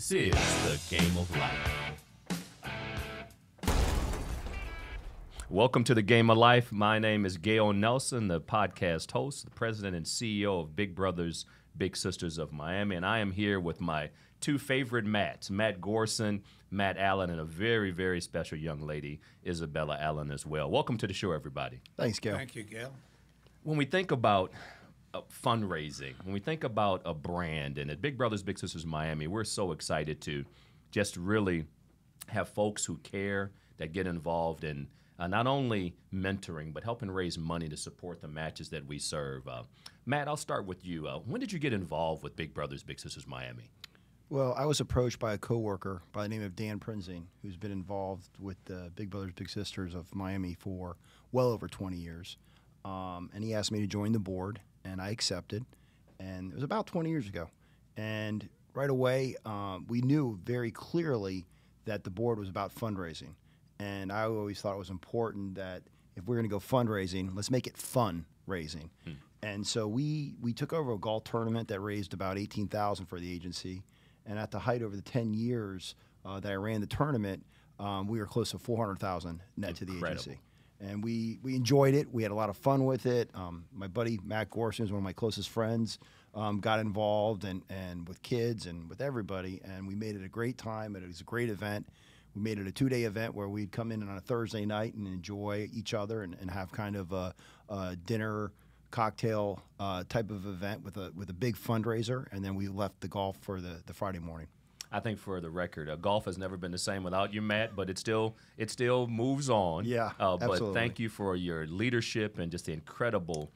This is the Game of Life. Welcome to the Game of Life. My name is Gale Nelson, the podcast host, the president and CEO of Big Brothers, Big Sisters of Miami, and I am here with my two favorite Matts, Matt Gorson, Matt Allen, and a very, very special young lady, Isabella Allen, as well. Welcome to the show, everybody. Thanks, Gale. Thank you, Gale. When we think about fundraising, when we think about a brand, and at Big Brothers Big Sisters Miami, we're so excited to just really have folks who care, that get involved in not only mentoring, but helping raise money to support the matches that we serve. Matt, I'll start with you. When did you get involved with Big Brothers Big Sisters Miami? Well, I was approached by a coworker by the name of Dan Prinzing, who's been involved with Big Brothers Big Sisters of Miami for well over 20 years. And he asked me to join the board, and I accepted. And it was about 20 years ago. And right away, we knew very clearly that the board was about fundraising. And I always thought it was important that if we're going to go fundraising, let's make it fun raising. And so we took over a golf tournament that raised about $18,000 for the agency. And at the height over the 10 years that I ran the tournament, we were close to $400,000 net to the agency. And we enjoyed it. We had a lot of fun with it. My buddy Matt Gorson is one of my closest friends. Got involved and with kids and with everybody, and we made it a great time. And it was a great event. We made it a 2-day event where we'd come in on a Thursday night and enjoy each other and have kind of a dinner, cocktail type of event with a big fundraiser. And then we left the golf for the Friday morning. I think for the record, golf has never been the same without you, Matt, but it still moves on. Yeah, but absolutely. Thank you for your leadership and just the incredible,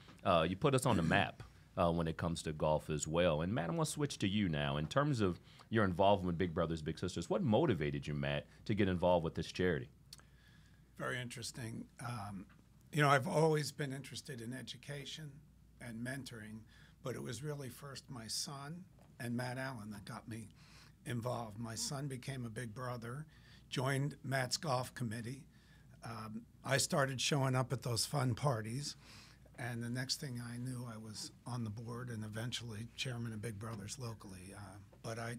you put us on the map when it comes to golf as well. And Matt, I want to switch to you now. In terms of your involvement with Big Brothers Big Sisters, what motivated you, Matt, to get involved with this charity? Very interesting. I've always been interested in education and mentoring, but it was really first my son and Matt Allen that got me involved. My son became a big brother, joined Matt's golf committee. I started showing up at those fun parties, and the next thing I knew, I was on the board and eventually chairman of Big Brothers locally. But I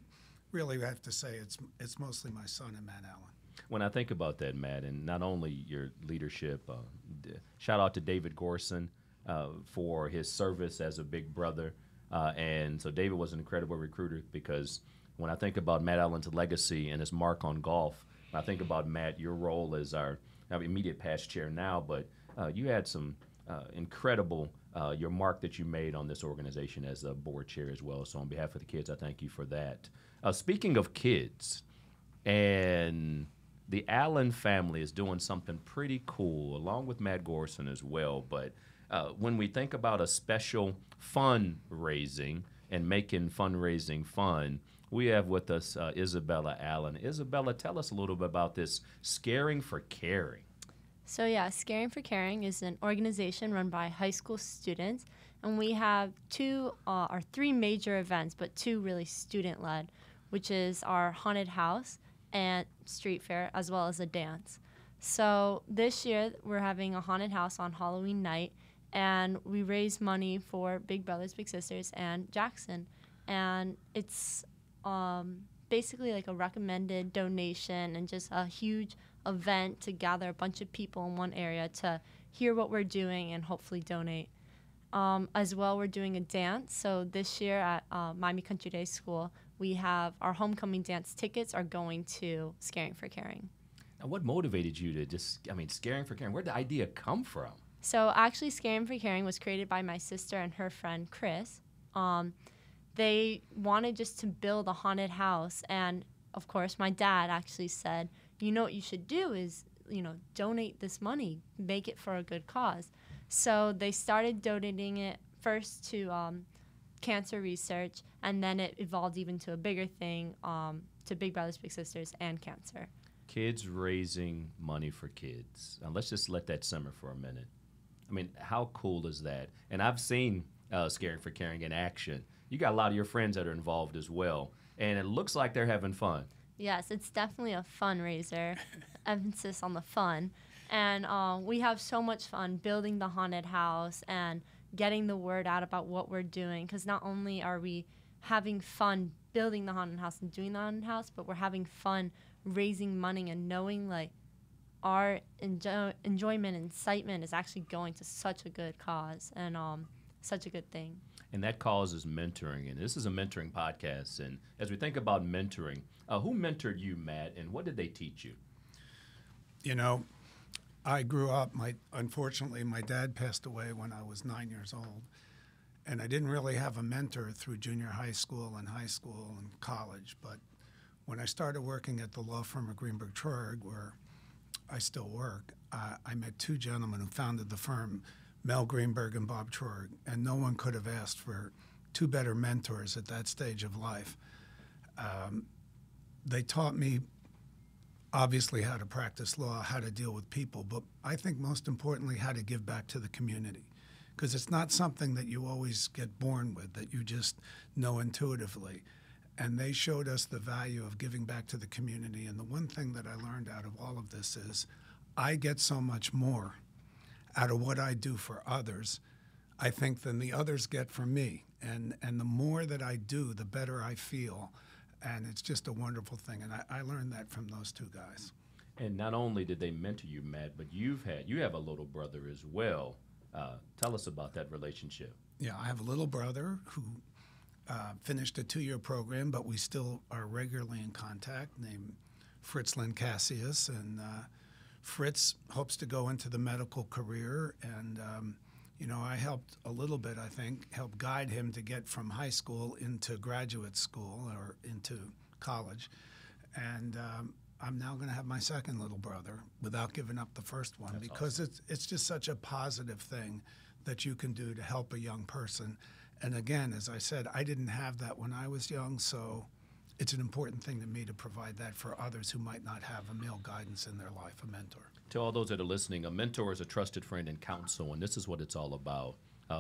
really have to say it's mostly my son and Matt Allen. When I think about that, Matt, and not only your leadership, shout out to David Gorson for his service as a big brother. And so David was an incredible recruiter, because when I think about Matt Allen's legacy and his mark on golf, I think about, Matt, your role as our immediate past chair now, but you had some incredible, your mark that you made on this organization as a board chair as well. So on behalf of the kids, I thank you for that. Speaking of kids, and the Allen family is doing something pretty cool, along with Matt Gorson as well. But when we think about a special fundraising and making fundraising fun, we have with us Isabella Allen. Isabella, tell us a little bit about this Scaring for Caring. So yeah, Scaring for Caring is an organization run by high school students, and we have three major events, but two really student-led, which is our haunted house and street fair, as well as a dance. So this year we're having a haunted house on Halloween night, and we raise money for Big Brothers Big Sisters and Jackson, and it's basically like a recommended donation and just a huge event to gather a bunch of people in one area to hear what we're doing and hopefully donate. As well, we're doing a dance. So this year at Miami Country Day School, we have our homecoming dance tickets are going to Scaring for Caring. Now, what motivated you to Scaring for Caring? Where did the idea come from? So actually, Scaring for Caring was created by my sister and her friend, Chris. They wanted just to build a haunted house. And, of course, my dad actually said, you know what you should do is, donate this money, make it for a good cause. So they started donating it first to cancer research, and then it evolved even to a bigger thing, to Big Brothers Big Sisters and cancer. Kids raising money for kids. Now, let's just let that simmer for a minute. I mean, how cool is that? And I've seen Scaring for Caring in action. You got a lot of your friends that are involved as well, and it looks like they're having fun. Yes, it's definitely a fundraiser, emphasis on the fun. And we have so much fun building the haunted house and getting the word out about what we're doing, because not only are we having fun building the haunted house and doing the haunted house, but we're having fun raising money and knowing like our enjoyment and excitement is actually going to such a good cause and such a good thing. And that cause is mentoring. And this is a mentoring podcast. And as we think about mentoring, who mentored you, Matt, and what did they teach you? You know, I grew up, unfortunately, my dad passed away when I was 9 years old. And I didn't really have a mentor through junior high school and college. But when I started working at the law firm of Greenberg Treurig, where I still work, I met two gentlemen who founded the firm, Mel Greenberg and Bob Treurig, and no one could have asked for two better mentors at that stage of life. They taught me, obviously, how to practice law, how to deal with people, but I think most importantly, how to give back to the community. Because it's not something that you always get born with, that you just know intuitively. And they showed us the value of giving back to the community. And the one thing that I learned out of all of this is I get so much more out of what I do for others, I think, than the others get from me. And the more that I do, the better I feel. And it's just a wonderful thing. And I learned that from those two guys. And not only did they mentor you, Matt, but you have a little brother as well. Tell us about that relationship. Yeah, I have a little brother who finished a 2-year program, but we still are regularly in contact, named Fritz Lynn Cassius. And Fritz hopes to go into the medical career. And, I helped a little bit, I think, help guide him to get from high school into graduate school or into college. And I'm now going to have my second little brother without giving up the first one. That's because awesome. It's just such a positive thing that you can do to help a young person. And again, as I said, I didn't have that when I was young, so it's an important thing to me to provide that for others who might not have a male guidance in their life, a mentor. To all those that are listening, a mentor is a trusted friend and counsel, and this is what it's all about,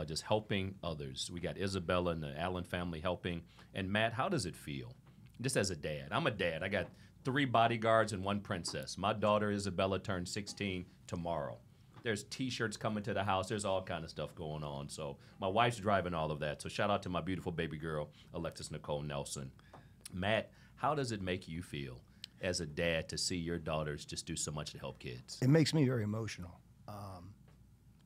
just helping others. We got Isabella and the Allen family helping. And Matt, how does it feel? Just as a dad. I'm a dad. I got 3 bodyguards and 1 princess. My daughter Isabella turns 16 tomorrow. There's T-shirts coming to the house. There's all kind of stuff going on. So my wife's driving all of that. So shout out to my beautiful baby girl, Alexis Nicole Nelson. Matt, how does it make you feel as a dad to see your daughters just do so much to help kids? It makes me very emotional.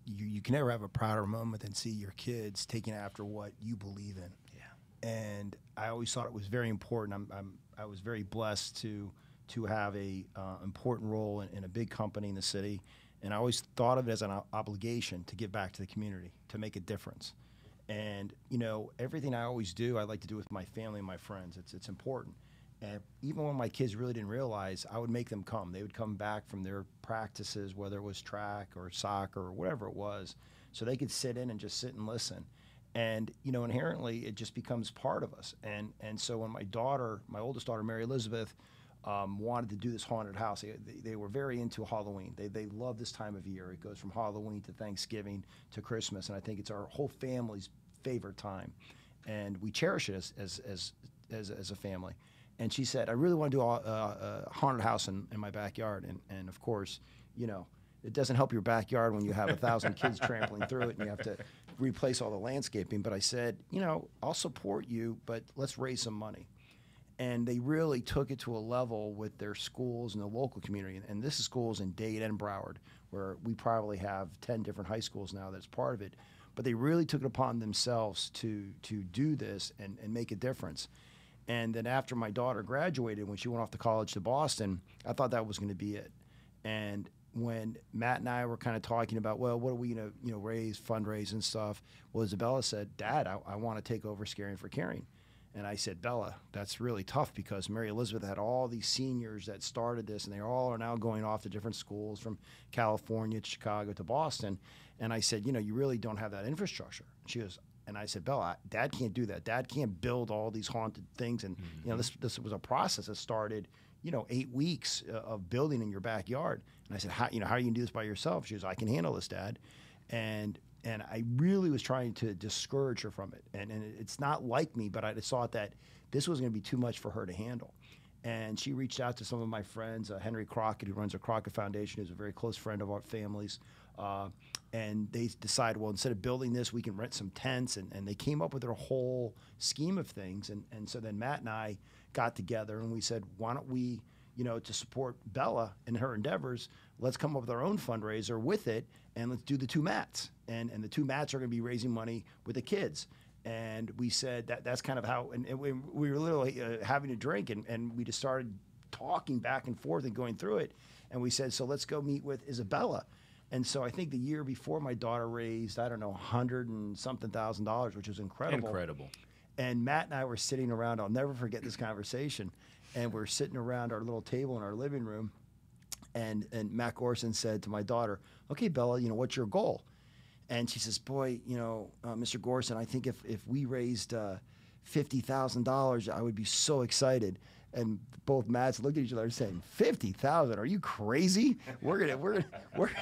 You can never have a prouder moment than see your kids taking after what you believe in. Yeah. And I always thought it was very important. I was very blessed to have a important role in a big company in the city, and I always thought of it as an obligation to give back to the community, to make a difference. And everything I always do, I like to do with my family and my friends. It's important. And even when my kids really didn't realize, I would make them come. They would come back from their practices, whether it was track or soccer or whatever it was, so they could sit in and just sit and listen. And inherently, it just becomes part of us. And so when my oldest daughter, Mary Elizabeth, wanted to do this haunted house, they were very into Halloween. They love this time of year. It goes from Halloween to Thanksgiving to Christmas, and I think it's our whole family's favorite time, and we cherish it as a family. And she said, I really want to do a haunted house in my backyard. And of course, it doesn't help your backyard when you have 1,000 kids trampling through it and you have to replace all the landscaping. But I said, I'll support you, but let's raise some money. And they really took it to a level with their schools and the local community. And this is schools in Dade and Broward, where we probably have 10 different high schools now that's part of it. But they really took it upon themselves to do this and make a difference. And then after my daughter graduated, when she went off to college to Boston, I thought that was going to be it. And when Matt and I were kind of talking about, well, what are we going to raise, fundraise and stuff, well, Isabella said, Dad, I want to take over Scaring for Caring. And I said, Bella, that's really tough because Mary Elizabeth had all these seniors that started this, and they all are now going off to different schools from California to Chicago to Boston. And I said, you really don't have that infrastructure. She goes, and I said, Bella, Dad can't do that. Dad can't build all these haunted things. And, this was a process that started, 8 weeks of building in your backyard. And I said, how are you going to do this by yourself? She goes, I can handle this, Dad. And I really was trying to discourage her from it. And it's not like me, but I just thought that this was going to be too much for her to handle. And she reached out to some of my friends, Henry Crockett, who runs the Crockett Foundation, who's a very close friend of our families, And they decided, well, instead of building this, we can rent some tents. And they came up with their whole scheme of things. And so then Matt and I got together and we said, why don't we, to support Bella in her endeavors, let's come up with our own fundraiser with it, and let's do the 2 mats. And the 2 mats are going to be raising money with the kids. And we said that's kind of how, and we were literally having a drink, and we just started talking back and forth and going through it. And we said, so let's go meet with Isabella. And so I think the year before, my daughter raised, I don't know, $100 and something thousand, which was incredible. Incredible. And Matt and I were sitting around, I'll never forget this conversation, and we're sitting around our little table in our living room, and Matt Gorson said to my daughter, okay, Bella, what's your goal? And she says, boy, Mr. Gorson, I think if we raised $50,000, I would be so excited. And both Matts looked at each other saying, $50,000? Are you crazy? We're gonna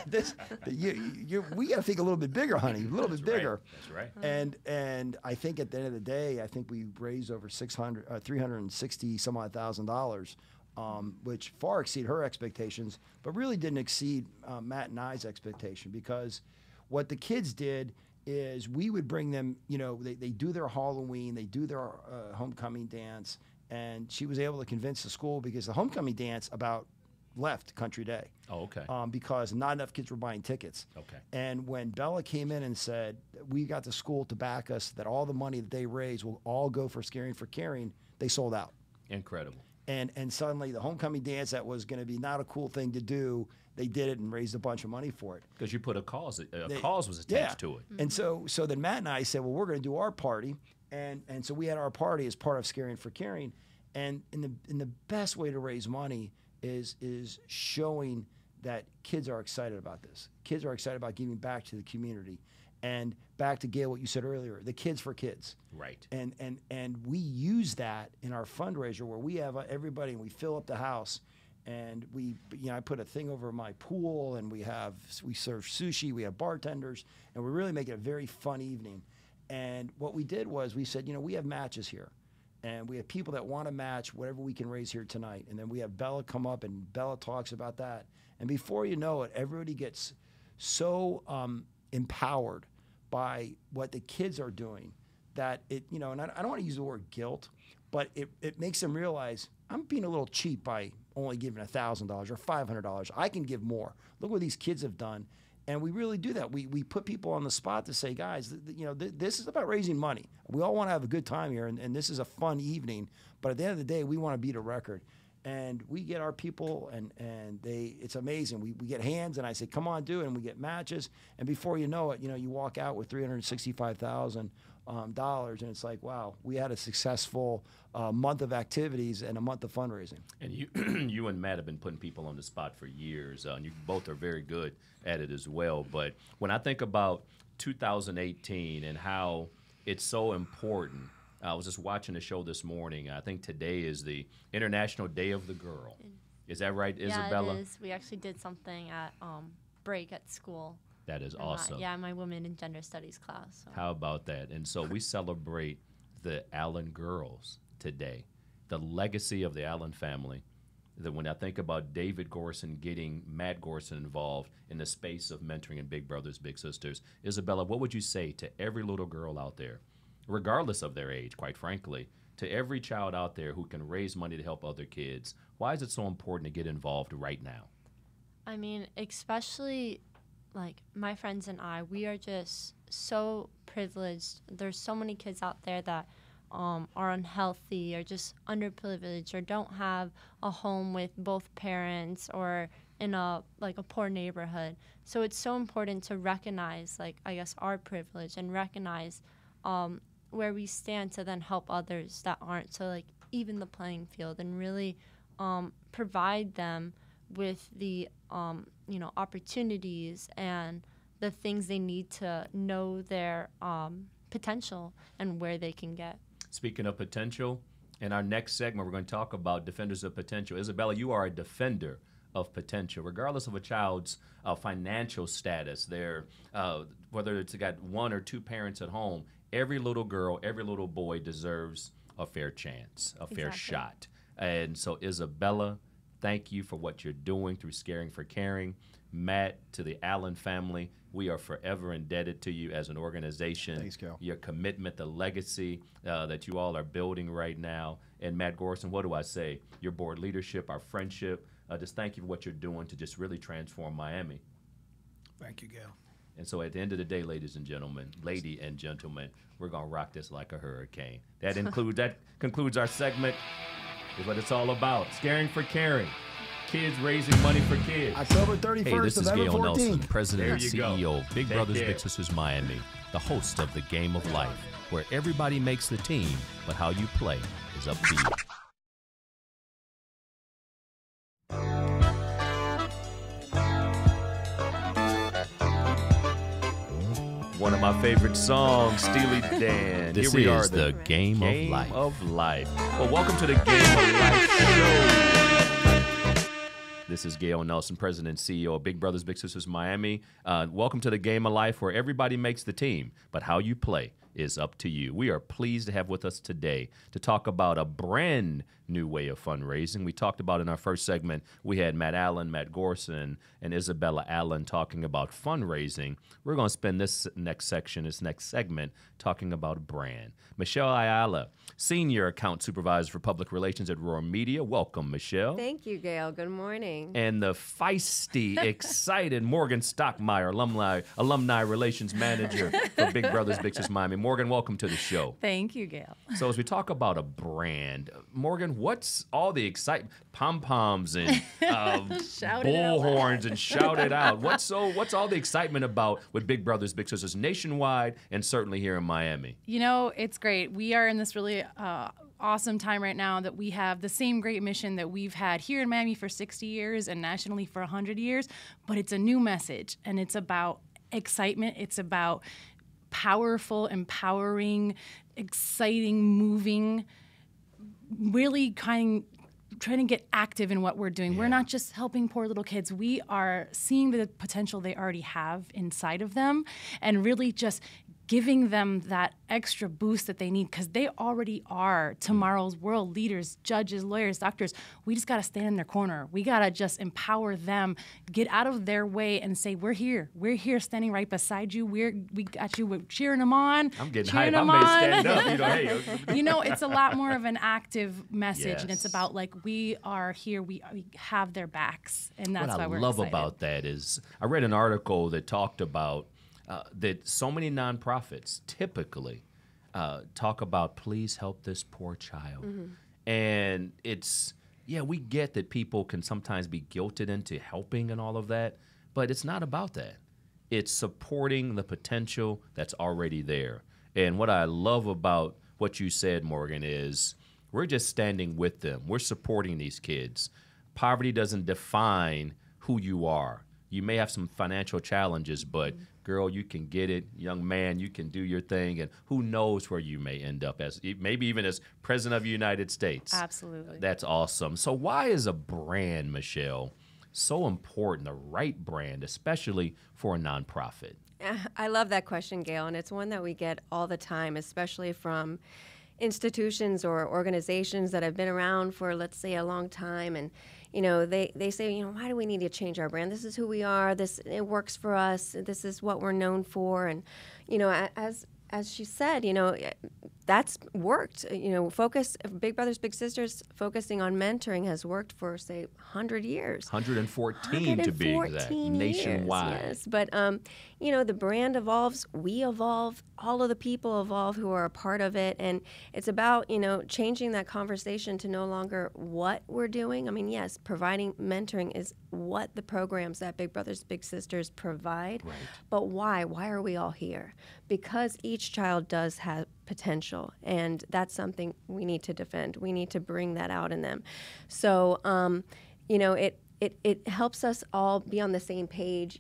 this. We got to think a little bit bigger, honey. A little bit bigger. Right. That's right. And I think at the end of the day, I think we raised over $360 some odd $1,000, which far exceed her expectations, but really didn't exceed Matt and I's expectation, because what the kids did is we would bring them. They do their Halloween, they do their homecoming dance. And she was able to convince the school, because the homecoming dance about left Country Day. Oh, okay. Because not enough kids were buying tickets. Okay. And when Bella came in and said, we got the school to back us, that all the money that they raise will all go for Scaring for Caring, they sold out. Incredible. And suddenly the homecoming dance that was going to be not a cool thing to do, they did it and raised a bunch of money for it. Because you put a cause was attached to it. And so then Matt and I said, well, we're going to do our party. And so we had our party as part of Scaring for Caring. And in the best way to raise money is showing that kids are excited about this. Kids are excited about giving back to the community. And back to Gale, what you said earlier, the kids for kids. Right. And we use that in our fundraiser, where we have everybody, and we fill up the house. And I put a thing over my pool, and we serve sushi, we have bartenders, and we really make it a very fun evening. And what we did was we said, we have matches here. And we have people that want to match whatever we can raise here tonight. And then we have Bella come up, and Bella talks about that. And before you know it, everybody gets so empowered by what the kids are doing that it, and I don't want to use the word guilt, but it makes them realize, I'm being a little cheap by only giving $1,000 or $500. I can give more. Look what these kids have done. And we really do that. We put people on the spot to say, guys, this is about raising money. We all want to have a good time here, and this is a fun evening. But at the end of the day, we want to beat a record. And we get our people, and it's amazing. We get hands, and I say, come on, do it. And we get matches. And before you know it, you walk out with $365,000. And it's like, wow, we had a successful month of activities and a month of fundraising. And you and Matt have been putting people on the spot for years, and you both are very good at it as well. But when I think about 2018 and how it's so important, I was just watching a show this morning. I think today is the International Day of the Girl. Is that right, Isabella? Yeah, it is. We actually did something at break at school. That is awesome. My women and gender studies class. So. How about that? And so we celebrate the Allen girls today, the legacy of the Allen family. That when I think about David Gorson getting Matt Gorson involved in the space of mentoring and Big Brothers, Big Sisters, Isabella, what would you say to every little girl out there, regardless of their age, quite frankly, to every child out there who can raise money to help other kids? Why is it so important to get involved right now? I mean, especially like my friends and I, we are just so privileged. There's so many kids out there that are unhealthy or just underprivileged or don't have a home with both parents or in a poor neighborhood. So it's so important to recognize, our privilege and recognize where we stand to then help others that aren't. So even the playing field, and really provide them with the opportunities and the things they need to know their potential and where they can get. Speaking of potential, in our next segment, we're going to talk about defenders of potential. Isabella, you are a defender of potential, regardless of a child's financial status. Whether it's got one or two parents at home, every little girl, every little boy deserves a fair chance, a fair shot. And so, Isabella, thank you for what you're doing through Scaring for Caring. Matt, to the Allen family, we are forever indebted to you as an organization. Thanks, Gale. Your commitment, the legacy that you all are building right now. And Matt Gorson, what do I say? Your board leadership, our friendship. Just thank you for what you're doing to just really transform Miami. Thank you, Gale. And so at the end of the day, lady and gentlemen, we're going to rock this like a hurricane. That concludes our segment. Is what it's all about. Scaring for caring. Kids raising money for kids. October 31st, Hey, this is November Gale 14th. Nelson, President There and you go. CEO of Big Take Brothers care. Big Sisters Miami, the host of The Game of Life, where everybody makes the team, but how you play is up to you. One of my favorite songs, Steely Dan. This Here we is are, the Game of Life. of Life. Well, welcome to the Game of Life show. This is Gale Nelson, President and CEO of Big Brothers Big Sisters Miami. Welcome to the Game of Life, where everybody makes the team, but how you play is up to you. We are pleased to have with us today to talk about a brand new way of fundraising. We talked about in our first segment, we had Matt Allen, Matt Gorson, and Isabella Allen talking about fundraising. We're going to spend this next segment, talking about a brand. Michelle Ayala, Senior Account Supervisor for Public Relations at Roar Media. Welcome, Michelle. Thank you, Gale. Good morning. And the feisty, excited Morgan Stockmayer, Alumni Relations Manager for Big Brothers Big Sisters Miami. Morgan, welcome to the show. Thank you, Gale. So as we talk about a brand, Morgan, what's all the excitement? Pom-poms and Shout it out bullhorns and shout it out. What's all the excitement about with Big Brothers Big Sisters nationwide and certainly here in Miami? You know, it's great. We are in this really awesome time right now that we have the same great mission that we've had here in Miami for 60 years and nationally for 100 years, but it's a new message, and it's about excitement. It's about powerful, empowering, exciting, moving, really trying to get active in what we're doing. We're not just helping poor little kids. We are seeing the potential they already have inside of them and really just giving them that extra boost that they need, because they already are tomorrow's world leaders, judges, lawyers, doctors. We just got to stand in their corner. We got to just empower them, get out of their way and say, we're here. We're here standing right beside you. We got you. We're cheering them on. I'm getting cheering hyped. them I may on. stand up. Hey. You know, it's a lot more of an active message, and it's Yes. about like, we are here, we have their backs, and that's What why I we're love excited. about that is I read an article that talked about that so many nonprofits typically talk about, please help this poor child. And it's, we get that people can sometimes be guilted into helping and all of that, but it's not about that. It's supporting the potential that's already there. And what I love about what you said, Morgan, is we're just standing with them. We're supporting these kids. Poverty doesn't define who you are. You may have some financial challenges, but girl, you can get it. Young man, you can do your thing, and who knows where you may end up as, maybe even as President of the United States. Absolutely. That's awesome. So why is a brand, Michelle, so important, the right brand, especially for a nonprofit? I love that question, Gale, and it's one that we get all the time, especially from institutions or organizations that have been around for, let's say, a long time. And they say, why do we need to change our brand? This is who we are. It works for us. This is what we're known for. And as she said, that's worked. Big Brothers Big Sisters focusing on mentoring has worked for, say, 100 years. 114 to be exact, 114 nationwide. years, yes. But the brand evolves, we evolve, all of the people evolve who are a part of it, and it's about changing that conversation to no longer what we're doing. I mean, yes, providing mentoring is what the programs that Big Brothers Big Sisters provide, Right. but why? Why are we all here? Because each child does have potential, and that's something we need to defend. We need to bring that out in them. So, it helps us all be on the same page,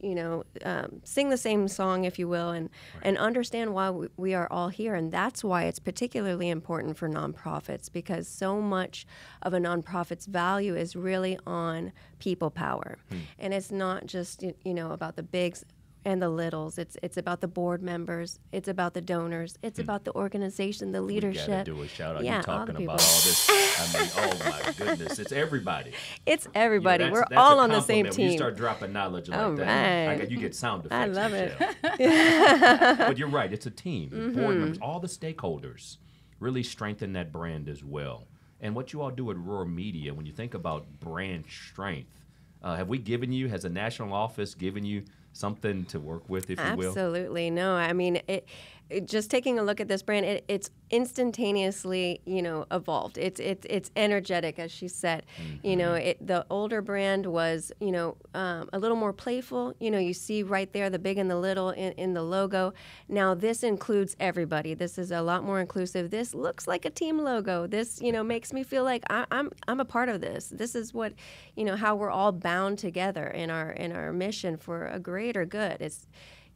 sing the same song, if you will, and understand why we are all here. And that's why it's particularly important for nonprofits, because so much of a nonprofit's value is really on people power. And it's not just, about the bigs. and the littles. It's about the board members. It's about the donors. It's about the organization, the leadership. We gotta do a shout out. Yeah, You talking all about all this? I mean, oh my goodness, it's everybody. It's everybody. Yeah, We're that's all a on the same compliment when you team. start dropping knowledge like All that. right. You get sound effects. I love it. But you're right. It's a team. The board members, all the stakeholders, really strengthen that brand as well. And what you all do at Roar Media, when you think about brand strength, have we given you, has a national office given you something to work with, if you will? Absolutely. No, I mean, just taking a look at this brand, it's instantaneously, evolved. It's energetic, as she said. The older brand was, a little more playful. You see right there the big and the little in the logo. Now this includes everybody. This is a lot more inclusive. This looks like a team logo. This, makes me feel like I'm a part of this. This is what, how we're all bound together in our mission for a greater good. It's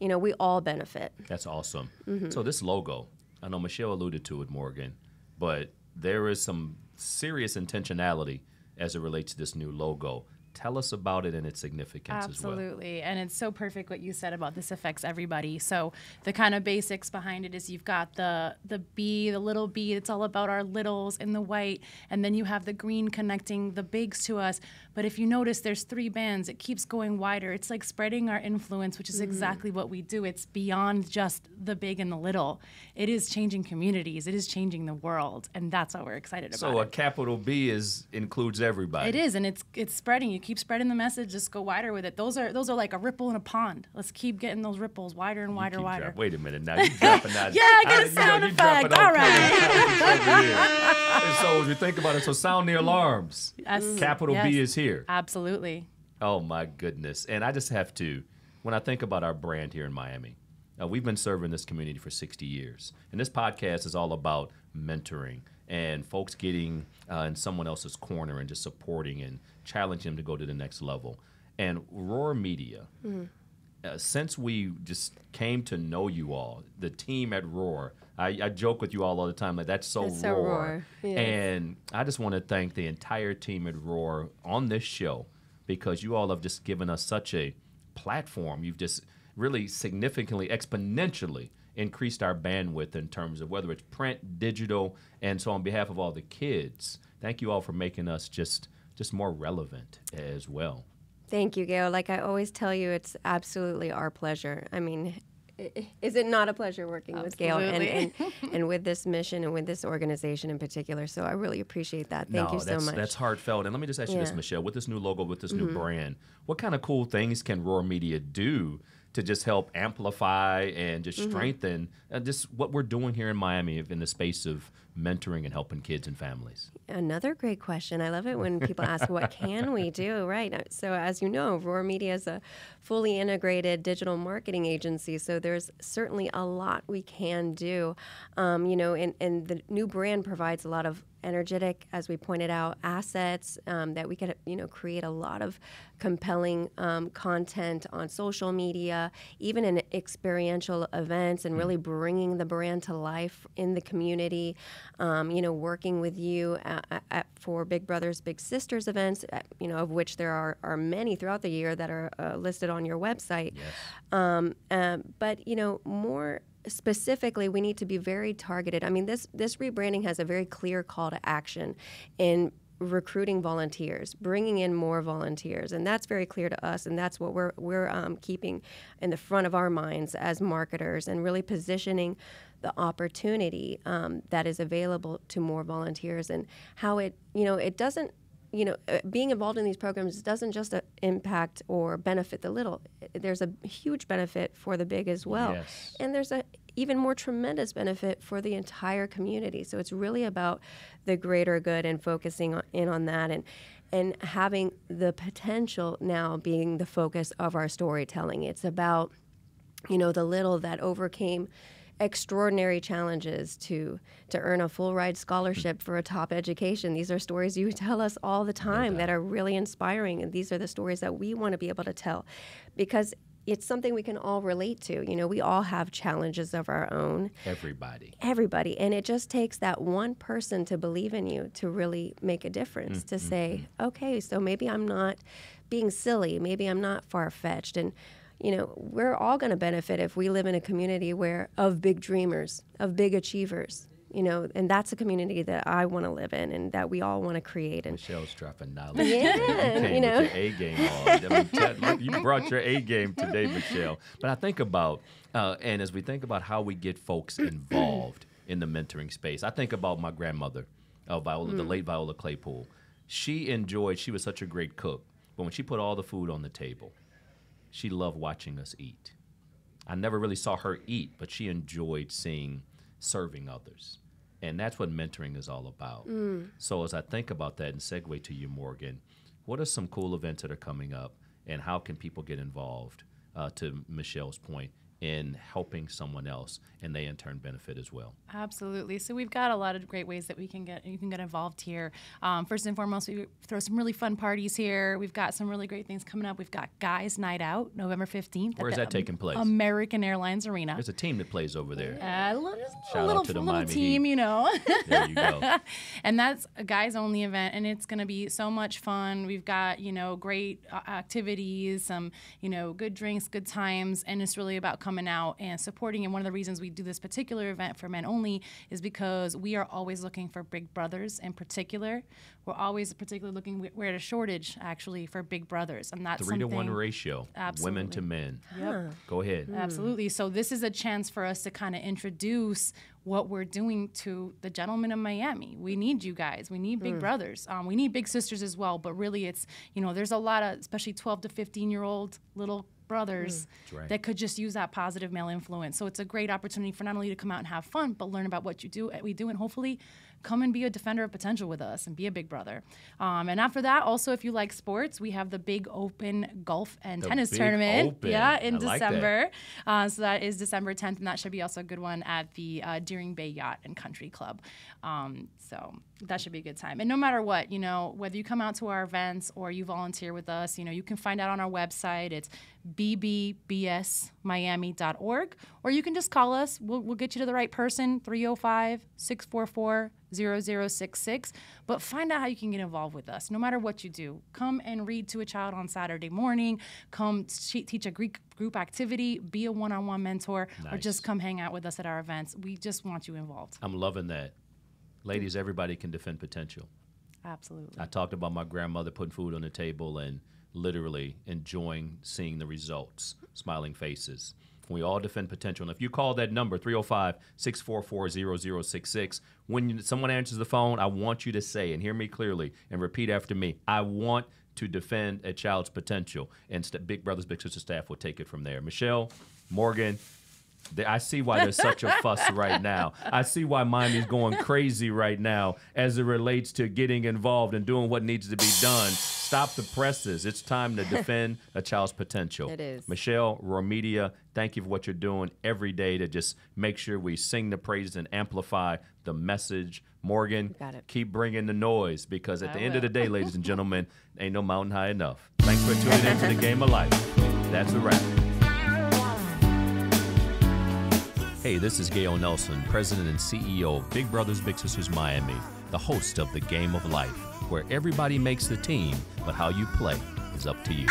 we all benefit. That's awesome. So this logo, I know Michelle alluded to it, Morgan, but there is some serious intentionality as it relates to this new logo. Tell us about it and its significance as well. Absolutely. And it's so perfect what you said about this affects everybody. So the kind of basics behind it is you've got the bee, the little bee. It's all about our littles in the white. And then you have the green connecting the bigs to us. But if you notice, there's 3 bands. It keeps going wider. It's like spreading our influence, which is exactly what we do. It's beyond just the big and the little. It is changing communities. It is changing the world. And that's what we're excited about. So a capital B includes everybody. It is, and it's spreading. You keep spreading the message. Just go wider with it. Those are like a ripple in a pond. Let's keep getting those ripples wider and wider, wider. Wait a minute now. You dropping that? Yeah, I get a sound effect. All right. And so as you think about it, so sound the alarms. Yes. Capital B Yes. is here. Absolutely. Oh my goodness. And I just have to, when I think about our brand here in Miami, we've been serving this community for 60 years. And this podcast is all about mentoring and folks getting in someone else's corner and just supporting and challenging them to go to the next level. And Roar Media, since we just came to know you all, the team at Roar, I joke with you all the time, like that's so Roar. Yes. And I just want to thank the entire team at Roar on this show because you all have just given us such a platform. You've just really significantly, exponentially increased our bandwidth in terms of whether it's print, digital, and so on behalf of all the kids, thank you all for making us just more relevant as well. Thank you, Gale. Like I always tell you, it's absolutely our pleasure. I mean, is it not a pleasure working with Gale and with this mission and with this organization in particular? So I really appreciate that. Thank you so much. That's heartfelt. And let me just ask you this, Michelle, with this new logo, with this new brand, what kind of cool things can Roar Media do to just help amplify and just strengthen just what we're doing here in Miami in the space of mentoring and helping kids and families? Another great question. I love it when people ask, what can we do? Right. So as you know, Roar Media is a fully integrated digital marketing agency. So there's certainly a lot we can do. And the new brand provides a lot of energetic, as we pointed out, assets that we could, create a lot of compelling content on social media, even in experiential events, and really bringing the brand to life in the community. Working with you for Big Brothers Big Sisters events, of which there are many throughout the year that are listed on your website. Yes. But more specifically, we need to be very targeted. I mean, this rebranding has a very clear call to action in recruiting volunteers, bringing in more volunteers, and that's very clear to us, and that's what we're keeping in the front of our minds as marketers, and really positioning the opportunity that is available to more volunteers, and how it doesn't. Being involved in these programs doesn't just impact or benefit the little. There's a huge benefit for the big as well. Yes. And there's a even more tremendous benefit for the entire community. So it's really about the greater good and focusing in on that, and having the potential now being the focus of our storytelling. It's about, the little that overcame extraordinary challenges to earn a full ride scholarship for a top education. These are stories you tell us all the time that are really inspiring, and these are the stories that we want to be able to tell because it's something we can all relate to. We all have challenges of our own. Everybody. And it just takes that one person to believe in you to really make a difference, to say, okay, so maybe I'm not being silly, maybe I'm not far-fetched, and you know, we're all going to benefit if we live in a community of big dreamers, of big achievers. You know, and that's a community that I want to live in and that we all want to create. And Michelle's dropping knowledge. Yeah, you came you know. with your A game on. I mean, you brought your A game today, Michelle. But I think about, and as we think about how we get folks involved in the mentoring space, I think about my grandmother, Viola, the late Viola Claypool. She was such a great cook, but when she put all the food on the table, she loved watching us eat. I never really saw her eat, but she enjoyed serving others. And that's what mentoring is all about. So as I think about that and segue to you, Morgan, what are some cool events that are coming up, and how can people get involved, to Michelle's point, in helping someone else, and they in turn benefit as well? Absolutely. So we've got a lot of great ways that you can get involved here. First and foremost, we throw some really fun parties here. We've got some really great things coming up. We've got Guys Night Out, November 15th. Where's that taking place? American Airlines Arena. There's a team that plays over there. A little team, you know. There you go. And that's a guys only event, and it's going to be so much fun. We've got, you know, great activities, some, you know, good drinks, good times, and it's really about coming out and supporting. And one of the reasons we do this particular event for men only is because we are always looking for big brothers in particular. We're always particularly looking, we're at a shortage actually for big brothers, and that's 3-to-1 ratio, Absolutely. women to men. Yep. Go ahead. Absolutely. So this is a chance for us to kind of introduce what we're doing to the gentlemen of Miami. We need you guys. We need big brothers. We need big sisters as well. But really, it's, you know, there's a lot of, especially 12 to 15-year-old little brothers right. that could just use that positive male influence. So it's a great opportunity for not only to come out and have fun, but learn about what we do, and hopefully come and be a defender of potential with us and be a big brother. And after that, also, if you like sports, we have the Big Open Golf and Tennis Tournament. Open. Yeah, in I like December. So that is December 10th, and that should be also a good one at the Deering Bay Yacht and Country Club. So that should be a good time. And no matter what, you know, whether you come out to our events or you volunteer with us, you know, you can find out on our website. It's BBBSmiami.org, or you can just call us. We'll get you to the right person, 305-644-0066. But find out how you can get involved with us, no matter what you do. Come and read to a child on Saturday morning. Come teach a group activity, be a one-on-one mentor, or just come hang out with us at our events. We just want you involved. I'm loving that. Ladies, everybody can defend potential. Absolutely. I talked about my grandmother putting food on the table and literally enjoying seeing the results, smiling faces. We all defend potential. And if you call that number, 305-644-0066, when someone answers the phone, I want you to say, and hear me clearly, and repeat after me, I want to defend a child's potential. And Big Brothers Big Sisters staff will take it from there. Michelle, Morgan, I see why there's such a fuss right now. I see why Miami's going crazy right now as it relates to getting involved and doing what needs to be done. Stop the presses. It's time to defend a child's potential. It is. Michelle, Romedia, thank you for what you're doing every day to just make sure we sing the praises and amplify the message. Morgan, keep bringing the noise, because at the end of the day, ladies and gentlemen, ain't no mountain high enough. Thanks for tuning in to the Game of Life. That's a wrap. Hey, this is Gale Nelson, President and CEO of Big Brothers Big Sisters Miami, the host of the Game of Life, where everybody makes the team, but how you play is up to you.